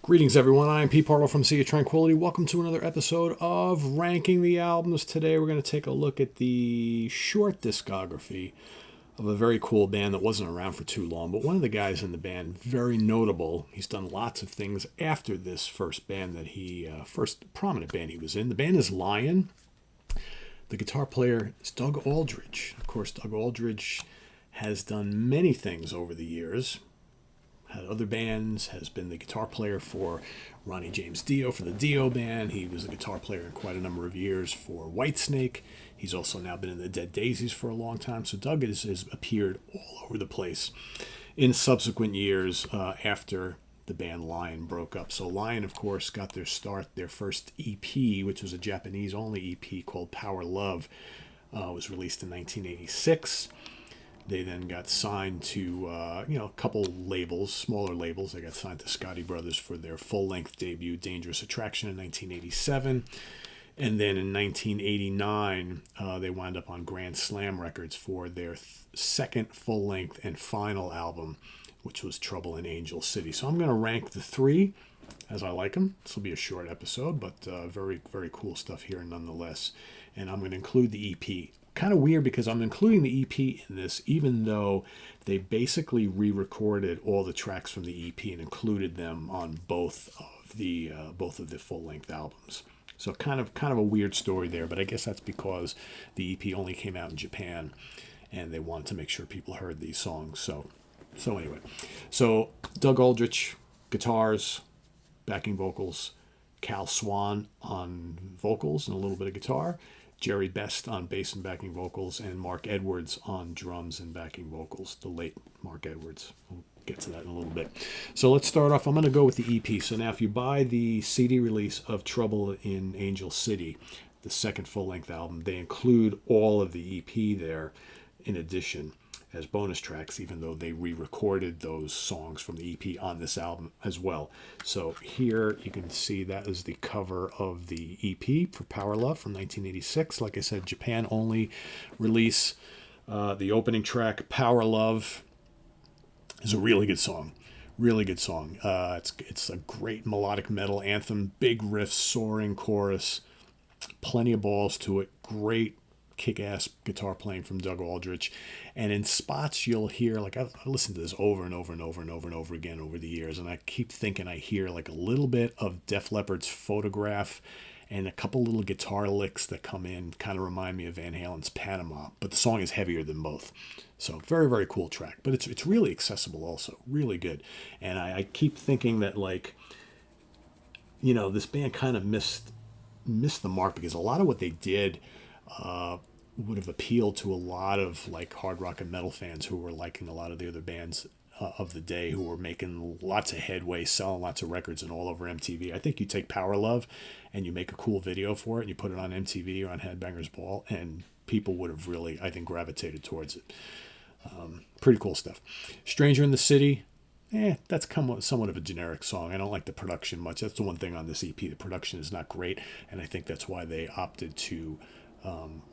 Greetings, everyone. I am Pete Pardo from Sea of Tranquility. Welcome to another episode of Ranking the Albums. Today, we're going to take a look at the short discography of a very cool band that wasn't around for too long, but one of the guys in the band, very notable. He's done lots of things after this first prominent band he was in. The band is Lion. The guitar player is Doug Aldrich. Of course, Doug Aldrich has done many things over the years. Had other bands, has been the guitar player for Ronnie James Dio for the Dio band. He was a guitar player in quite a number of years for Whitesnake. He's also now been in the Dead Daisies for a long time. So Doug has appeared all over the place in subsequent years after the band Lion broke up. So Lion, of course, got their start. Their first EP, which was a Japanese-only EP called Power Love, was released in 1986. They then got signed to, a couple labels, smaller labels. They got signed to Scotti Brothers for their full-length debut, Dangerous Attraction, in 1987. And then in 1989, they wound up on Grand Slam Records for their second full-length and final album, which was Trouble in Angel City. So I'm going to rank the three as I like them. This will be a short episode, but very, very cool stuff here nonetheless. And I'm going to include the EP. Kind of weird because I'm including the EP in this, even though they basically re-recorded all the tracks from the EP and included them on both of the full-length albums. So kind of a weird story there, but I guess that's because the EP only came out in Japan, and they wanted to make sure people heard these songs. So anyway, Doug Aldrich, guitars, backing vocals, Cal Swan on vocals and a little bit of guitar, Jerry Best on bass and backing vocals, and Mark Edwards on drums and backing vocals, the late Mark Edwards. We'll get to that in a little bit. So let's start off. I'm going to go with the EP. So now if you buy the CD release of Trouble in Angel City, the second full-length album, they include all of the EP there in addition as bonus tracks, even though they re-recorded those songs from the EP on this album as well. So here you can see that is the cover of the EP for Power Love from 1986. Like I said, Japan only release. The opening track, Power Love, is a really good song. Really good song. It's a great melodic metal anthem, big riff, soaring chorus, plenty of balls to it, great kick-ass guitar playing from Doug Aldrich. And in spots you'll hear, like I've listened to this over and over and over and over and over again over the years, and I keep thinking I hear like a little bit of Def Leppard's Photograph and a couple little guitar licks that come in, kind of remind me of Van Halen's Panama, but the song is heavier than both. So very, very cool track, but it's really accessible also, really good. And I keep thinking that, like, this band kind of missed the mark, because a lot of what they did would have appealed to a lot of like hard rock and metal fans who were liking a lot of the other bands of the day, who were making lots of headway, selling lots of records and all over MTV. I think you take Power Love and you make a cool video for it and you put it on MTV or on Headbangers Ball, and people would have really, I think, gravitated towards it. Pretty cool stuff. Stranger in the City, that's somewhat of a generic song. I don't like the production much. That's the one thing on this EP. The production is not great, and I think that's why they opted to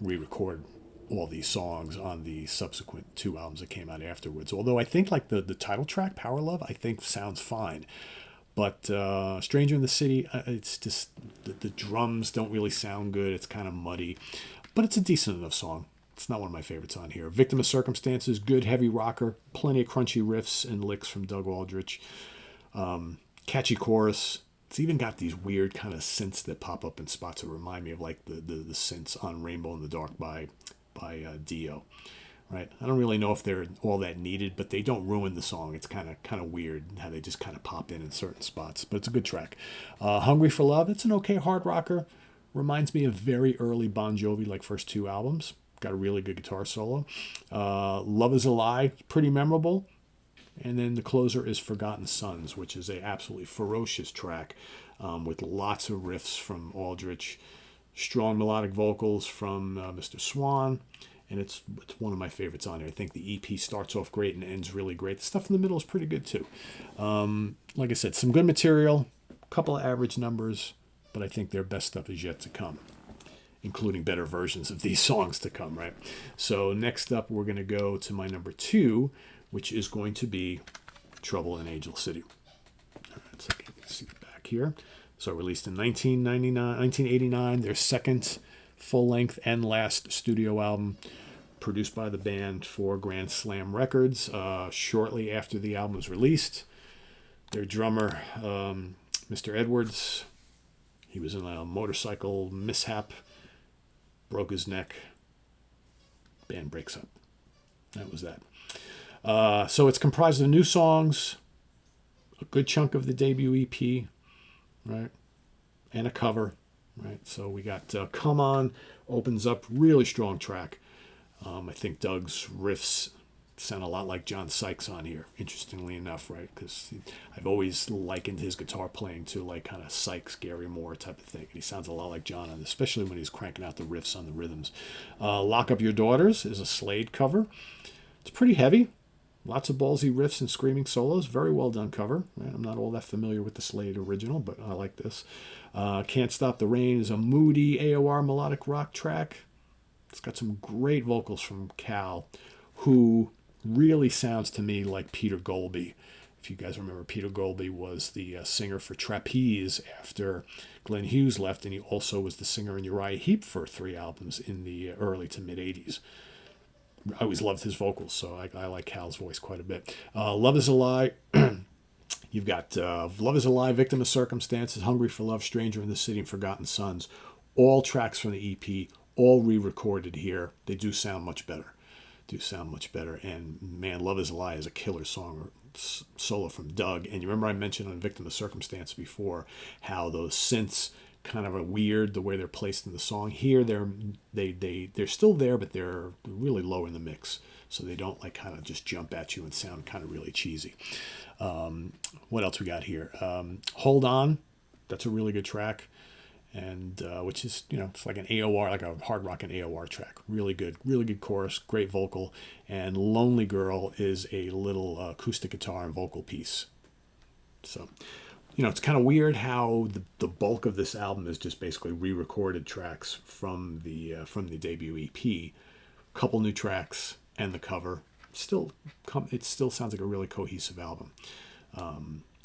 re-record all these songs on the subsequent two albums that came out afterwards. Although I think like the title track, Power Love, I think sounds fine. But Stranger in the City, it's just the drums don't really sound good. It's kind of muddy, but it's a decent enough song. It's not one of my favorites on here. Victim of Circumstances, good heavy rocker, plenty of crunchy riffs and licks from Doug Aldrich. Catchy chorus. It's even got these weird kind of synths that pop up in spots that remind me of like the synths on Rainbow in the Dark by Dio, right? I don't really know if they're all that needed, but they don't ruin the song. It's kind of weird how they just kind of pop in certain spots, but it's a good track. Hungry for Love, it's an okay hard rocker. Reminds me of very early Bon Jovi, like first two albums. Got a really good guitar solo. Love is a Lie, pretty memorable. And then the closer is Forgotten Sons, which is a absolutely ferocious track with lots of riffs from Aldrich, strong melodic vocals from Mr. Swan, and it's one of my favorites on here. I think the EP starts off great and ends really great. The stuff in the middle is pretty good too. Like I said, some good material, a couple of average numbers, but I think their best stuff is yet to come, including better versions of these songs to come, right? So next up, we're going to go to my number 2, which is going to be Trouble in Angel City. All right, so I can see the back. here. So released in 1989, their second full-length and last studio album, produced by the band for Grand Slam Records. Shortly after the album was released, their drummer, Mr. Edwards, he was in a motorcycle mishap, broke his neck, band breaks up. That was that. So it's comprised of new songs, a good chunk of the debut EP, right, and a cover, right. So we got Come On, opens up, really strong track. I think Doug's riffs sound a lot like John Sykes on here, interestingly enough, right? Because I've always likened his guitar playing to like kind of Sykes, Gary Moore type of thing. And he sounds a lot like John on this, especially when he's cranking out the riffs on the rhythms. Lock Up Your Daughters is a Slade cover. It's pretty heavy. Lots of ballsy riffs and screaming solos. Very well done cover. Right? I'm not all that familiar with the Slade original, but I like this. Can't Stop the Rain is a moody AOR melodic rock track. It's got some great vocals from Cal, who really sounds to me like Peter Golby. If you guys remember, Peter Golby was the singer for Trapeze after Glenn Hughes left, and he also was the singer in Uriah Heep for 3 albums in the early to mid-'80s. I always loved his vocals, so I like Cal's voice quite a bit. Love Is a Lie. You've got Love Is a Lie, Victim of Circumstances, Hungry for Love, Stranger in the City, and Forgotten Sons. All tracks from the EP, all re-recorded here. They do sound much better. And man, Love Is a Lie is a killer song or solo from Doug. And you remember I mentioned on Victim of Circumstance before how those synths kind of are weird the way they're placed in the song. Here they're still there, but they're really low in the mix, so they don't like kind of just jump at you and sound kind of really cheesy. What else we got here? Hold On, that's a really good track. And which is, it's like an AOR, like a hard rock and AOR track. Really good chorus, great vocal. And Lonely Girl is a little acoustic guitar and vocal piece. So, it's kind of weird how the bulk of this album is just basically re-recorded tracks from the debut EP. Couple new tracks and the cover. It still sounds like a really cohesive album.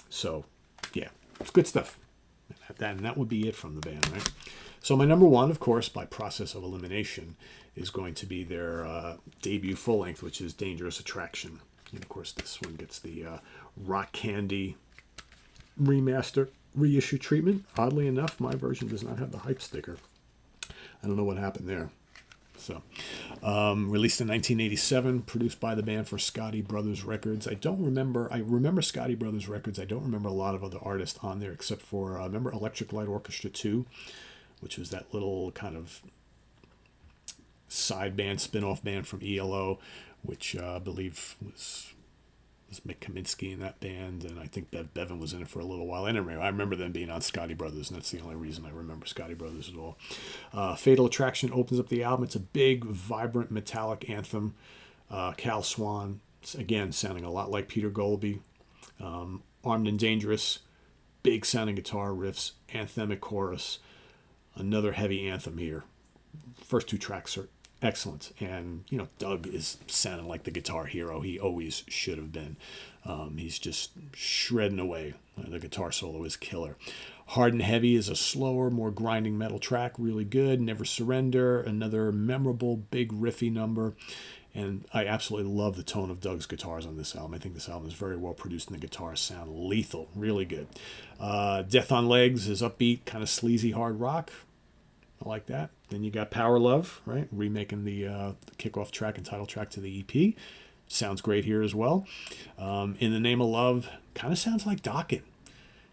So, yeah, it's good stuff. And that would be it from the band, right? So my number one, of course, by process of elimination, is going to be their debut full-length, which is Dangerous Attraction. And, of course, this one gets the Rock Candy remaster reissue treatment. Oddly enough, my version does not have the hype sticker. I don't know what happened there. So, released in 1987, produced by the band for Scotty Brothers Records. I remember Scotty Brothers Records. I don't remember a lot of other artists on there except for, remember Electric Light Orchestra 2, which was that little kind of side band, spin-off band from ELO, which I believe was Mick Kaminsky in that band, and I think Bev Bevan was in it for a little while. Anyway, I remember them being on Scotty Brothers, and that's the only reason I remember Scotty Brothers at all. Fatal Attraction opens up the album. It's a big, vibrant, metallic anthem. Cal Swan, again, sounding a lot like Peter Golby. Armed and Dangerous, big sounding guitar riffs, anthemic chorus. Another heavy anthem here. First 2 tracks are excellent, and Doug is sounding like the guitar hero he always should have been. He's just shredding away. The guitar solo is killer. Hard and Heavy is a slower, more grinding metal track, really good. Never Surrender, another memorable, big riffy number, and I absolutely love the tone of Doug's guitars on this album. I think this album is very well produced, and the guitars sound lethal, really good. Death on Legs is upbeat, kind of sleazy hard rock. I like that. Then you got Power Love, right? Remaking the kickoff track and title track to the EP. Sounds great here as well. In the Name of Love, kind of sounds like Dokken.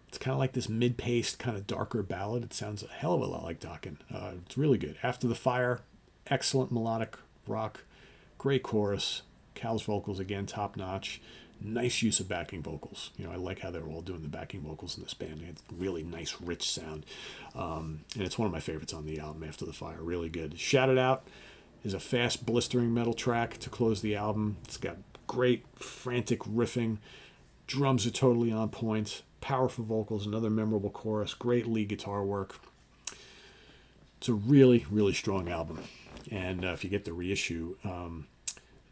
It's kind of like this mid-paced, kind of darker ballad. It sounds a hell of a lot like Dokken. It's really good. After the Fire, excellent melodic rock. Great chorus. Cal's vocals, again, top-notch. Nice use of backing vocals. I like how they're all doing the backing vocals in this band. It's really nice, rich sound. And it's one of my favorites on the album, After the Fire. Really good. Shout It Out is a fast, blistering metal track to close the album. It's got great, frantic riffing. Drums are totally on point. Powerful vocals, another memorable chorus. Great lead guitar work. It's a really, really strong album. And if you get the reissue,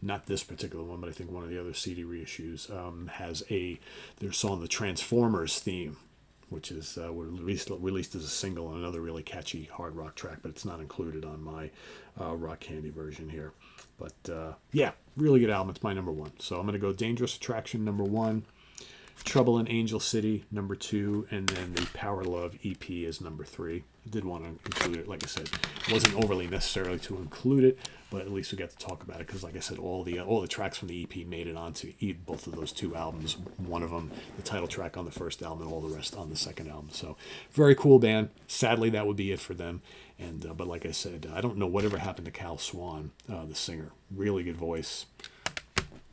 not this particular one, but I think one of the other CD reissues has their song, the Transformers theme, which is released as a single and another really catchy hard rock track, but it's not included on my Rock Candy version here. But yeah, really good album. It's my number one. So I'm going to go Dangerous Attraction number one, Trouble in Angel City number two, and then the Power Love EP is number three. I did want to include it. Like I said, it wasn't overly necessarily to include it, but at least we got to talk about it because, like I said, all the tracks from the EP made it onto both of those two albums. One of them, the title track on the first album, and all the rest on the second album. So very cool band. Sadly, that would be it for them. And but like I said, I don't know whatever happened to Cal Swan, the singer. Really good voice.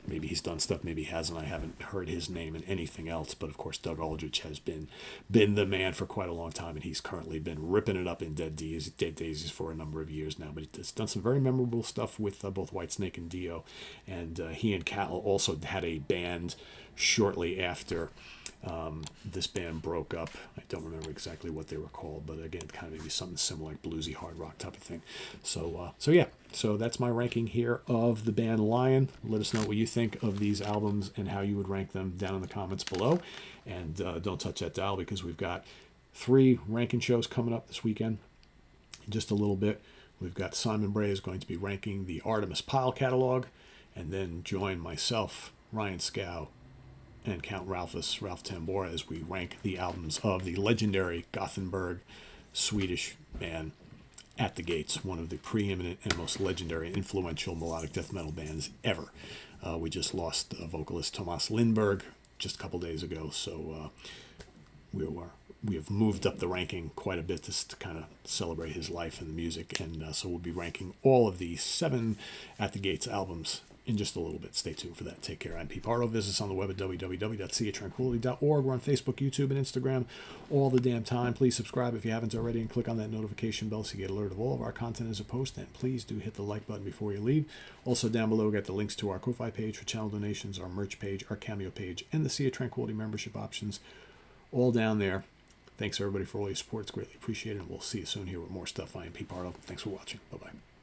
Maybe he's done stuff, maybe he hasn't. I haven't heard his name in anything else. But, of course, Doug Aldrich has been the man for quite a long time, and he's currently been ripping it up in Dead Daisies for a number of years now. But he's done some very memorable stuff with both Whitesnake and Dio. And he and Cal also had a band shortly after this band broke up. I don't remember exactly what they were called, but again, kind of maybe something similar, like bluesy hard rock type of thing. So yeah, so that's my ranking here of the band Lion. Let us know what you think of these albums and how you would rank them down in the comments below. And don't touch that dial because we've got 3 ranking shows coming up this weekend. In just a little bit, we've got Simon Bray is going to be ranking the Artemis Pyle catalog, and then join myself, Ryan Scow, and Count Ralph Tambora as we rank the albums of the legendary Gothenburg Swedish band At the Gates, one of the preeminent and most legendary and influential melodic death metal bands ever. We just lost vocalist Thomas Lindberg just a couple days ago, so we have moved up the ranking quite a bit to kind of celebrate his life and the music, and so we'll be ranking all of the 7 At the Gates albums in just a little bit. Stay tuned for that. Take care. I'm Pete Pardo. Visit us on the web at www.seatranquility.org. We're on Facebook, YouTube, and Instagram all the damn time. Please subscribe if you haven't already and click on that notification bell so you get alert of all of our content as a post. And please do hit the like button before you leave. Also down below, we got the links to our Ko-Fi page for channel donations, our merch page, our Cameo page, and the Sea of Tranquility membership options all down there. Thanks everybody for all your support. It's greatly appreciated. And we'll see you soon here with more stuff. I am Pete Pardo. Thanks for watching. Bye-bye.